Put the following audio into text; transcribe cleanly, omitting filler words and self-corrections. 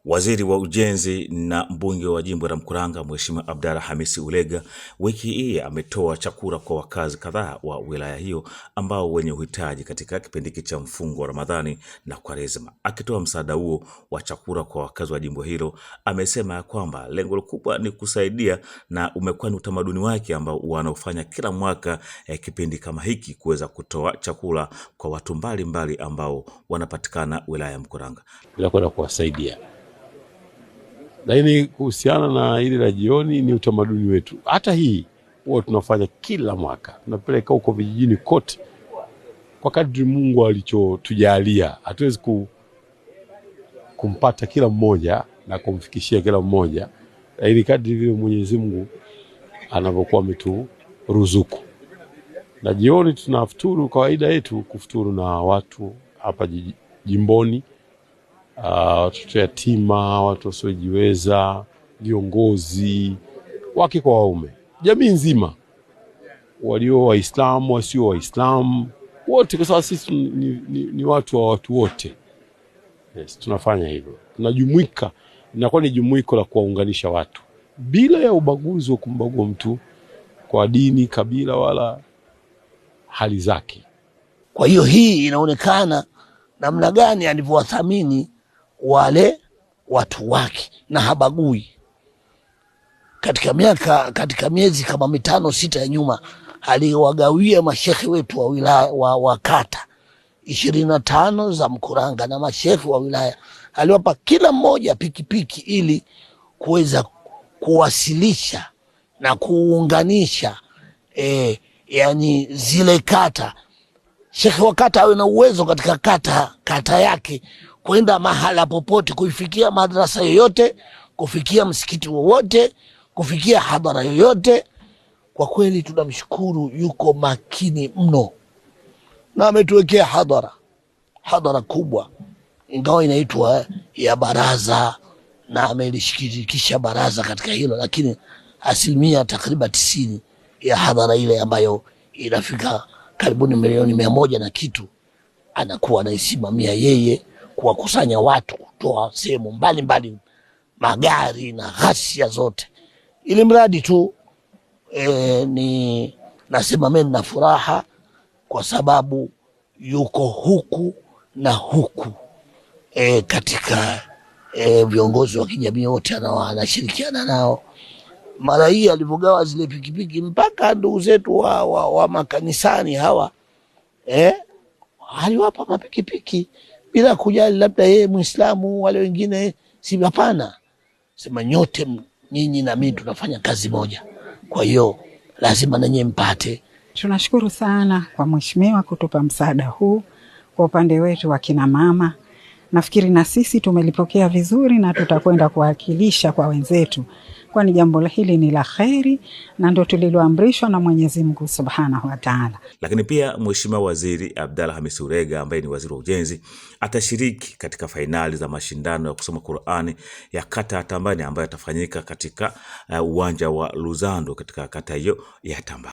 Waziri wa Ujenzi na mbunge wa jimbo la Mkuranga Mheshimiwa Abdalla Hamisi Ulega wiki hii ametoa chakula kwa wakazi kadhaa wa wilaya hiyo ambao wenye uhitaji katika kipindi cha mfungo wa Ramadhani na Kwaresma. Akitoa msaada huo wa chakula kwa wakazi wa jimbo hilo, amesema kwamba lengo kubwa ni kusaidia na umekuwa ni utamaduni wake ambao wanaofanya kila mwaka kipindi kama hiki kuweza kutoa chakula kwa watu mbalimbali ambao wanapatikana wilaya ya Mkuranga. Bila kwenda kuwasaidia. Lakini kuhusiana na ile la jioni ni utamaduni wetu. Hata hii huwa tunafanya kila mwaka. Tunapeleka huko vijijini kote kwa kadri Mungu alichotujalia. Hatuwezi kumpata kila mmoja na kumfikishia kila mmoja. Lakini kadri vile Mwenyezi Mungu anavyokuwa ameturuzuku. Na jioni tunafuturu, kawaida yetu kufuturu na watu hapa jimboni. Watoto yatima, watu wasiojiweza, viongozi, wake kwa waume, jamii nzima, walio Waislamu, wasio Waislamu, wote, kwa sababu sisi ni watu wa watu wote. Yes, tunafanya hivyo. Tunajumuika, inakuwa ni jumuiko la kuwaunganisha watu bila ya ubaguzi wa kumbagua mtu kwa dini, kabila wala hali zake. Kwa hiyo hii inaonekana namna gani alivyowathamini wale watu wake na habagui. Katika miezi kama 5-6 ya nyuma aliwagawia mashehe wetu wa wilaya wa kata 25 za Mkuranga na mashehe wa wilaya, aliwapa kila mmoja pikipiki ili kuweza kuwasilisha na kuunganisha yani zile kata. Shehe wa kata awe na uwezo katika kata yake kwenda mahala popote, kuifikia madrasa yoyote, kufikia msikiti wowote, kufikia hadhara yoyote. Kwa kweli tunamshukuru, yuko makini mno na ametuwekea hadhara kubwa, ingawa inaitwa ya baraza na amelishirikisha baraza katika hilo, lakini asilimia takriban 90 ya hadhara ile ambayo inafika karibuni milioni 100 na kitu anakuwa anaisimamia yeye, kuwakusanya watu kutoa sehemu mbalimbali, magari na ghasia zote, ili mradi tu nasema mimi na furaha kwa sababu yuko huku na huku katika viongozi wa kijamii wote anashirikiana nao. Mara hii alivyogawa zile pikipiki mpaka ndugu zetu wa makanisani hawa aliwapa mapikipiki bila kujali labda yeye Muislamu wale wengine si. Hapana, sema nyote nyinyi na mimi tunafanya kazi moja, kwa hiyo lazima na nyinyi mpate. Tunashukuru sana kwa mheshimiwa kutupa msaada huu kwa upande wetu wa kina mama. Nafikiri na sisi tumelipokea vizuri na tutakwenda kuwakilisha kwa wenzetu, kwani jambo hili ni la kheri na ndio tuliloamrishwa na Mwenyezi Mungu Subhanahu wa Ta'ala. Lakini pia Mheshimiwa Waziri Abdalla Hamisi Ulega ambaye ni waziri wa ujenzi atashiriki katika fainali za mashindano ya kusoma Qur'ani ya kata ya Tambani ambayo yatafanyika katika uwanja wa Luzando katika kata hiyo ya Tambani.